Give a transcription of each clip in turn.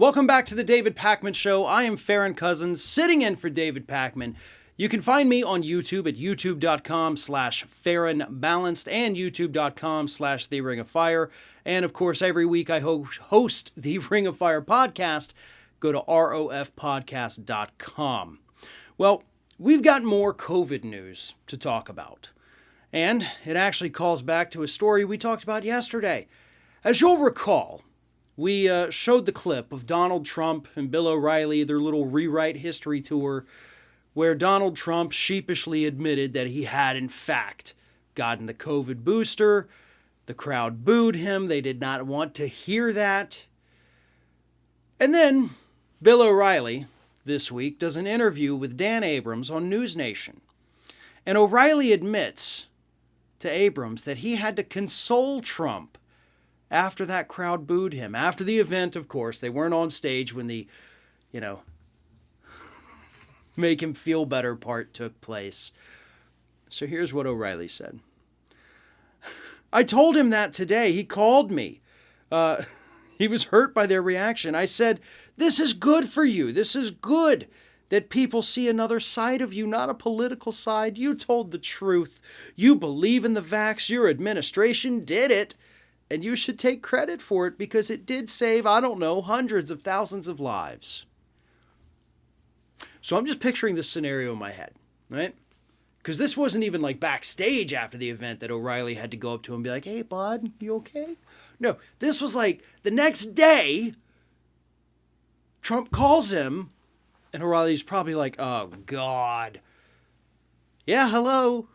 Welcome back to the David Pakman Show. I am Farron Cousins, sitting in for David Pakman. You can find me on YouTube at youtube.com/FarronBalanced and youtube.com/The Ring of Fire. And of course, every week I host the Ring of Fire podcast. Go to rofpodcast.com. Well, we've got more COVID news to talk about. And it actually calls back to a story we talked about yesterday. As you'll recall, we showed the clip of Donald Trump and Bill O'Reilly, their little rewrite history tour, where Donald Trump sheepishly admitted that he had, in fact, gotten the COVID booster. The crowd booed him. They did not want to hear that. And then Bill O'Reilly, this week, does an interview with Dan Abrams on News Nation. And O'Reilly admits to Abrams that he had to console Trump after that crowd booed him. After the event, of course, they weren't on stage when the, make him feel better part took place. So here's what O'Reilly said. I told him that today. He called me. He was hurt by their reaction. I said, this is good for you. This is good that people see another side of you, not a political side. You told the truth. You believe in the vax. Your administration did it. And you should take credit for it because it did save, hundreds of thousands of lives. So I'm just picturing this scenario in my head, right? Because this wasn't even like backstage after the event that O'Reilly had to go up to him and be like, hey, bud, you okay? No, this was like the next day, Trump calls him, and O'Reilly's probably like, oh, God. Yeah, hello.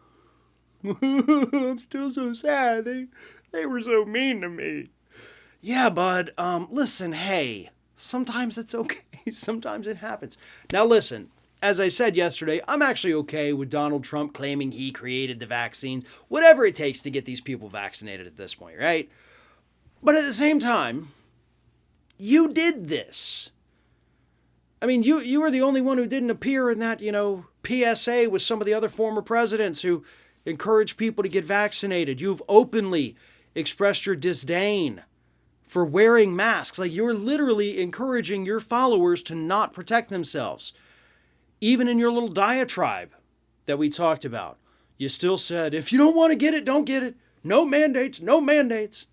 I'm still so sad. They were so mean to me. Yeah, bud, listen, hey, sometimes it's okay. Sometimes it happens. Now listen, as I said yesterday, I'm actually okay with Donald Trump claiming he created the vaccines, whatever it takes to get these people vaccinated at this point, right? But at the same time, you did this. I mean, you were the only one who didn't appear in that, PSA with some of the other former presidents who encouraged people to get vaccinated. You've openly expressed your disdain for wearing masks. Like, you're literally encouraging your followers to not protect themselves. Even in your little diatribe that we talked about, you still said, if you don't want to get it, don't get it. No mandates, no mandates.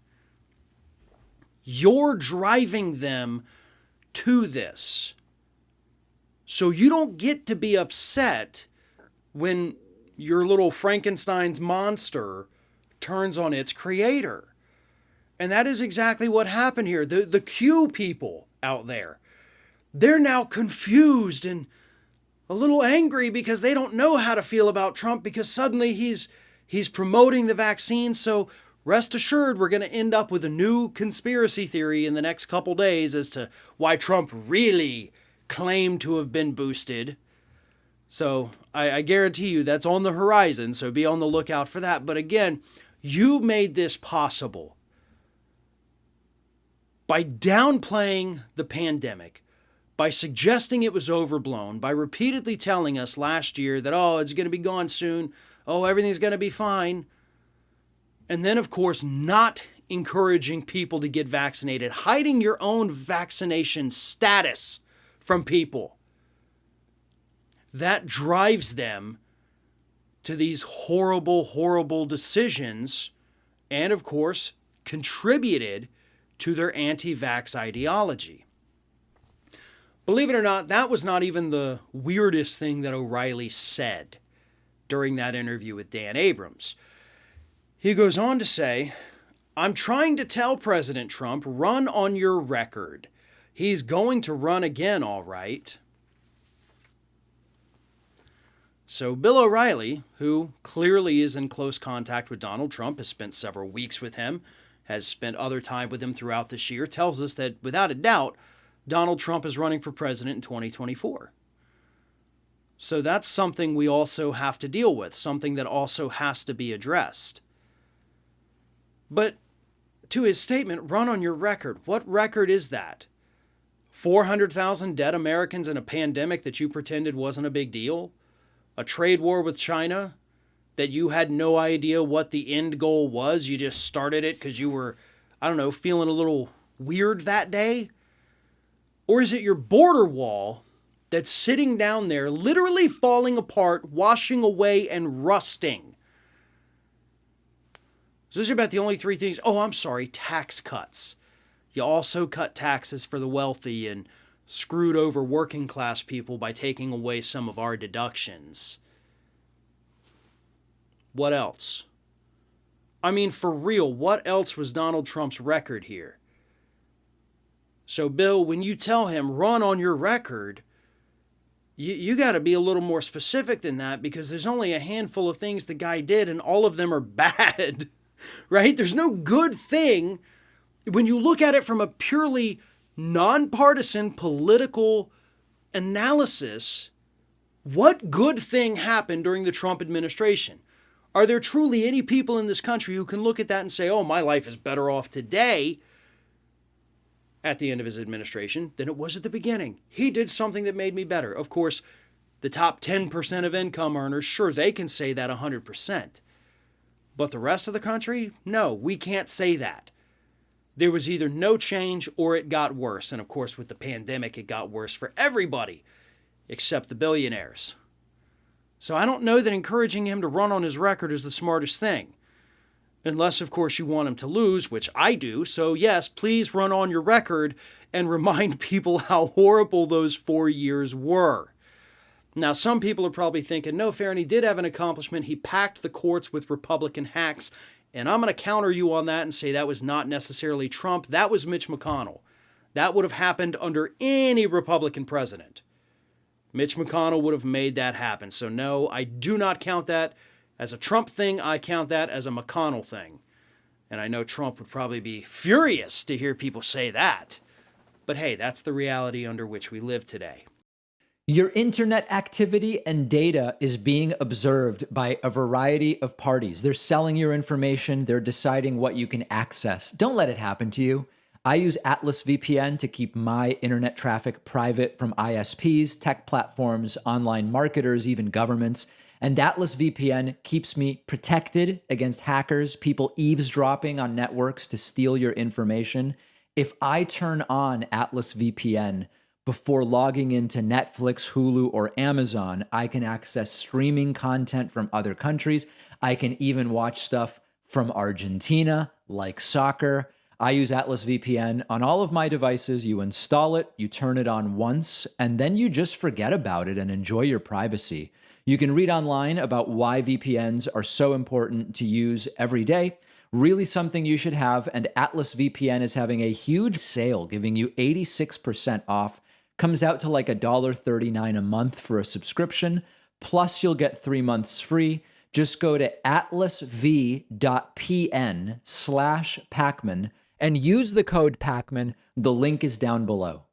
You're driving them to this. So you don't get to be upset when your little Frankenstein's monster turns on its creator. And that is exactly what happened here. The Q people out there, they're now confused and a little angry because they don't know how to feel about Trump because suddenly he's promoting the vaccine. So rest assured, we're going to end up with a new conspiracy theory in the next couple days as to why Trump really claimed to have been boosted. So I guarantee you that's on the horizon, so be on the lookout for that. But again, you made this possible by downplaying the pandemic, by suggesting it was overblown, by repeatedly telling us last year that, it's going to be gone soon, everything's going to be fine. And then, of course, not encouraging people to get vaccinated, hiding your own vaccination status from people. That drives them to these horrible, horrible decisions and, of course, contributed to their anti-vax ideology. Believe it or not, that was not even the weirdest thing that O'Reilly said during that interview with Dan Abrams. He goes on to say, I'm trying to tell President Trump, run on your record. He's going to run again, all right. So Bill O'Reilly, who clearly is in close contact with Donald Trump, has spent several weeks with him, has spent other time with him throughout this year, tells us that without a doubt, Donald Trump is running for president in 2024. So that's something we also have to deal with, something that also has to be addressed. But to his statement, run on your record, what record is that? 400,000 dead Americans in a pandemic that you pretended wasn't a big deal? A trade war with China that you had no idea what the end goal was? You just started it because you were, feeling a little weird that day? Or is it your border wall that's sitting down there, literally falling apart, washing away, and rusting? So those are about the only three things. Oh, I'm sorry, tax cuts. You also cut taxes for the wealthy and screwed over working class people by taking away some of our deductions. What else? I mean, for real, what else was Donald Trump's record here? So, Bill, when you tell him run on your record, you got to be a little more specific than that, because there's only a handful of things the guy did and all of them are bad, right? There's no good thing when you look at it from a purely nonpartisan political analysis. What good thing happened during the Trump administration? Are there truly any people in this country who can look at that and say, oh, my life is better off today at the end of his administration than it was at the beginning? He did something that made me better. Of course, the top 10% of income earners, sure, they can say that 100%. But the rest of the country, no, we can't say that. There was either no change or it got worse. And of course, with the pandemic, it got worse for everybody except the billionaires. So I don't know that encouraging him to run on his record is the smartest thing. Unless, of course, you want him to lose, which I do. So yes, please run on your record and remind people how horrible those 4 years were. Now, some people are probably thinking, no, Farron, he did have an accomplishment. He packed the courts with Republican hacks. And I'm going to counter you on that and say that was not necessarily Trump. That was Mitch McConnell. That would have happened under any Republican president. Mitch McConnell would have made that happen. So no, I do not count that as a Trump thing. I count that as a McConnell thing. And I know Trump would probably be furious to hear people say that. But hey, that's the reality under which we live today. Your internet activity and data is being observed by a variety of parties. They're selling your information. They're deciding what you can access. Don't let it happen to you. I use Atlas VPN to keep my internet traffic private from ISPs, tech platforms, online marketers, even governments. And Atlas VPN keeps me protected against hackers, people eavesdropping on networks to steal your information. If I turn on Atlas VPN before logging into Netflix, Hulu, or Amazon, I can access streaming content from other countries. I can even watch stuff from Argentina, like soccer. I use Atlas VPN on all of my devices. You install it, you turn it on once, and then you just forget about it and enjoy your privacy. You can read online about why VPNs are so important to use every day. Really something you should have, and Atlas VPN is having a huge sale, giving you 86% off. Comes out to like $1.39 a month for a subscription, plus you'll get 3 months free. Just go to atlasv.pn/Pacman and use the code Pacman. The link is down below.